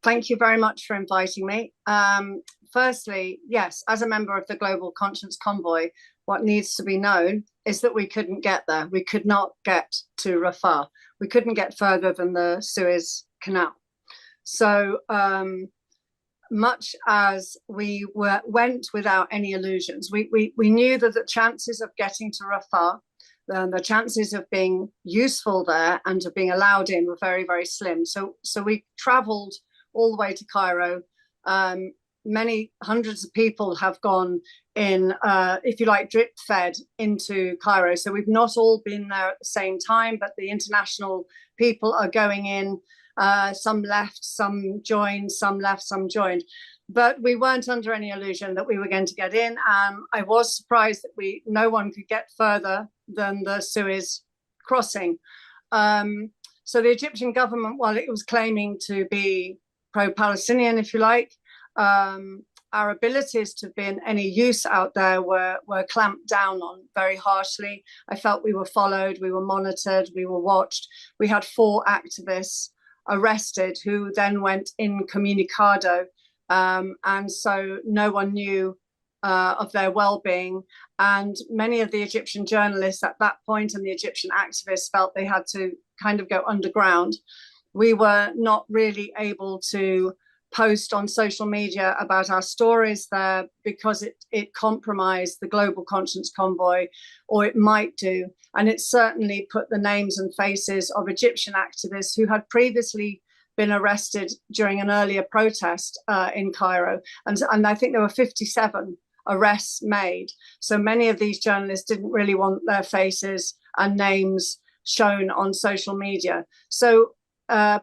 Thank you very much for inviting me. Firstly, yes, as a member of the Global Conscience Convoy, what needs to be known is that we couldn't get there. We could not get to Rafah. We couldn't get further than the Suez Canal. So much as went without any illusions, we knew that the chances of getting to Rafah, the chances of being useful there and of being allowed in were very, very slim. So we traveled all the way to Cairo. Many hundreds of people have gone in, if you like, drip fed into Cairo. So we've not all been there at the same time, but the international people are going in. Some left, some joined, some left, some joined. But we weren't under any illusion that we were going to get in. I was surprised that no one could get further than the Suez crossing. So the Egyptian government, while it was claiming to be pro-Palestinian, if you like, our abilities to be in any use out there were clamped down on very harshly. I felt we were followed, we were monitored, we were watched. We had 4 activists arrested who then went incommunicado, and so no one knew of their well-being. And many of the Egyptian journalists at that point and the Egyptian activists felt they had to kind of go underground. We were not really able to post on social media about our stories there because it compromised the Global Conscience Convoy, or it might do. And it certainly put the names and faces of Egyptian activists who had previously been arrested during an earlier protest in Cairo. And I think there were 57 arrests made. So many of these journalists didn't really want their faces and names shown on social media. So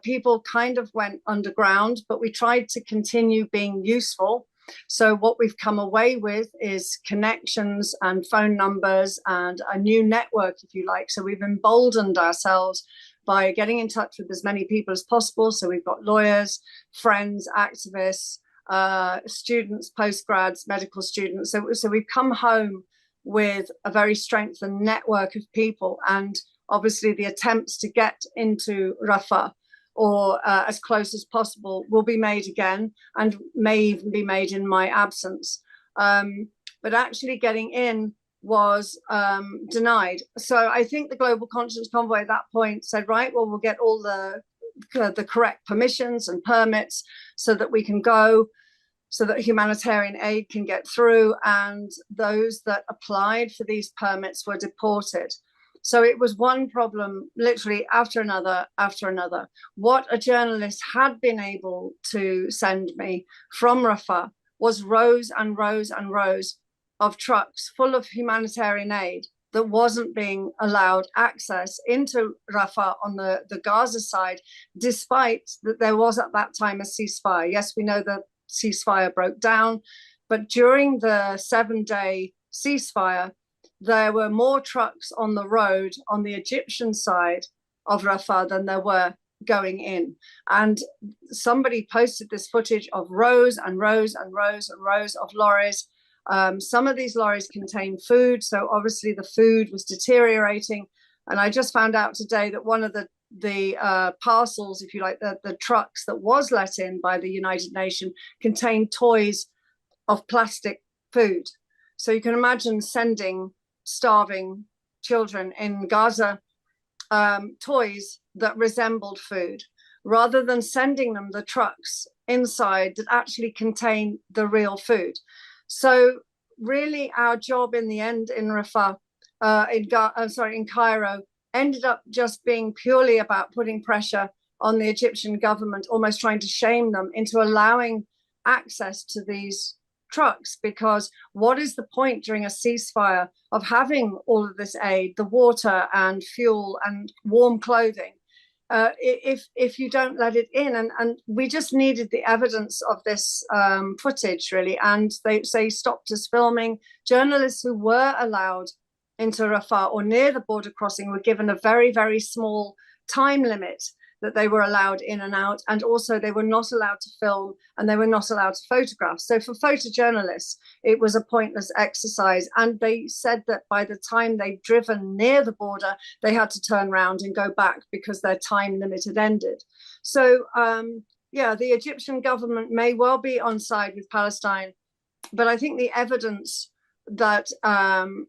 people kind of went underground, but we tried to continue being useful. So what we've come away with is connections and phone numbers and a new network, if you like. So we've emboldened ourselves by getting in touch with as many people as possible. So we've got lawyers, friends, activists, students, postgrads, medical students. So we've come home with a very strengthened network of people, and obviously the attempts to get into Rafah or as close as possible will be made again, and may even be made in my absence. But actually getting in was denied. So I think the Global Conscience Convoy at that point said, right, well, we'll get all the correct permissions and permits so that we can go, so that humanitarian aid can get through, and those that applied for these permits were deported. So it was one problem literally after another, after another. What a journalist had been able to send me from Rafah was rows and rows and rows of trucks full of humanitarian aid that wasn't being allowed access into Rafah on the Gaza side, despite that there was at that time a ceasefire. Yes, we know the ceasefire broke down, but during the 7-day ceasefire, there were more trucks on the road on the Egyptian side of Rafah than there were going in. And somebody posted this footage of rows and rows and rows and rows of lorries. Some of these lorries contained food, so obviously the food was deteriorating. And I just found out today that one of the parcels, if you like, the trucks that was let in by the United Nations contained toys of plastic food. So you can imagine sending starving children in Gaza toys that resembled food, rather than sending them the trucks inside that actually contain the real food. So really our job in the end in Rafah, in Cairo, ended up just being purely about putting pressure on the Egyptian government, almost trying to shame them into allowing access to these trucks, because what is the point during a ceasefire of having all of this aid, the water and fuel and warm clothing, if you don't let it in? And we just needed the evidence of this footage, really. And they stopped us filming. Journalists who were allowed into Rafah or near the border crossing were given a very, very small time limit that they were allowed in and out, and also they were not allowed to film and they were not allowed to photograph. So for photojournalists, it was a pointless exercise. And they said that by the time they'd driven near the border, they had to turn around and go back because their time limit had ended. So yeah, the Egyptian government may well be on side with Palestine, but I think the evidence that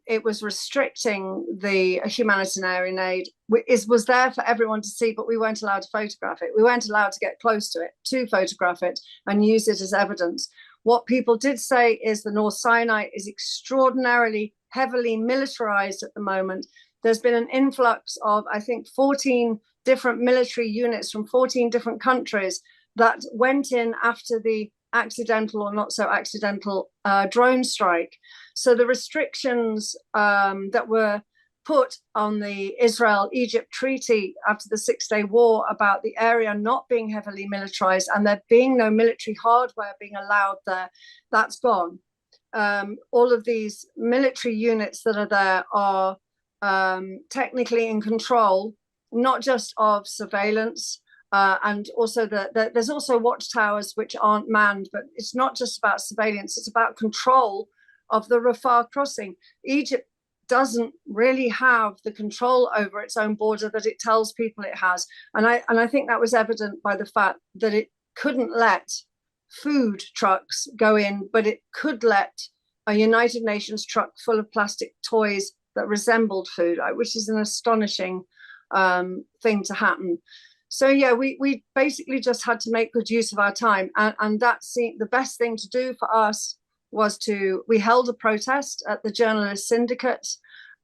it was restricting the humanitarian aid was there for everyone to see, but we weren't allowed to photograph it. We weren't allowed to get close to it, to photograph it and use it as evidence. What people did say is the North Sinai is extraordinarily heavily militarized at the moment. There's been an influx of, I think, 14 different military units from 14 different countries that went in after the accidental or not so accidental drone strike. So the restrictions that were put on the Israel-Egypt treaty after the Six-Day War about the area not being heavily militarized and there being no military hardware being allowed there, that's gone. All of these military units that are there are technically in control, not just of surveillance, and also there's also watchtowers which aren't manned, but it's not just about surveillance, it's about control of the Rafah crossing. Egypt doesn't really have the control over its own border that it tells people it has. And I think that was evident by the fact that it couldn't let food trucks go in, but it could let a United Nations truck full of plastic toys that resembled food, which is an astonishing thing to happen. So yeah, we basically just had to make good use of our time, and that's the best thing to do for us was we held a protest at the Journalist Syndicate,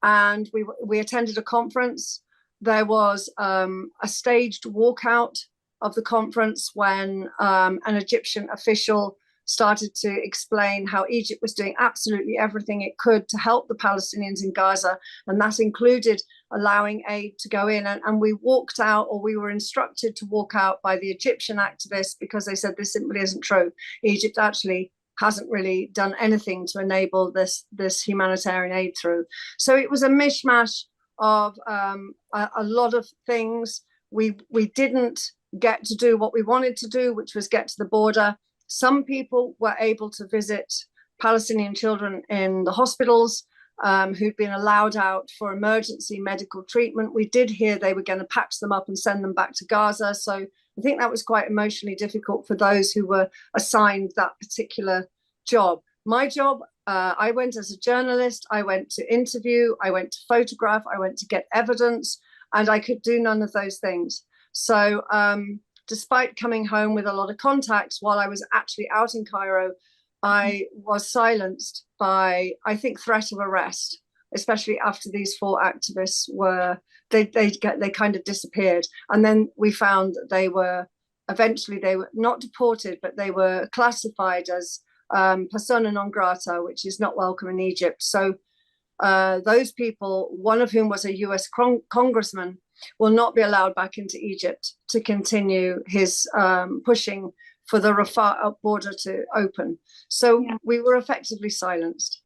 and we attended a conference. There was a staged walkout of the conference when an Egyptian official started to explain how Egypt was doing absolutely everything it could to help the Palestinians in Gaza, and that included allowing aid to go in. And we walked out, or we were instructed to walk out by the Egyptian activists, because they said this simply isn't true. Egypt actually hasn't really done anything to enable this humanitarian aid through. So it was a mishmash of a lot of things. We didn't get to do what we wanted to do, which was get to the border. Some people were able to visit Palestinian children in the hospitals who'd been allowed out for emergency medical treatment. We did hear they were going to patch them up and send them back to Gaza. So I think that was quite emotionally difficult for those who were assigned that particular job. My job, I went as a journalist, I went to interview, I went to photograph, I went to get evidence, and I could do none of those things. So despite coming home with a lot of contacts, while I was actually out in Cairo, I was silenced by, I think, threat of arrest, especially after these 4 activists they kind of disappeared. And then we found that eventually they were not deported, but they were classified as persona non grata, which is not welcome in Egypt. So those people, one of whom was a US congressman, will not be allowed back into Egypt to continue his pushing for the Rafah border to open. So yeah, we were effectively silenced.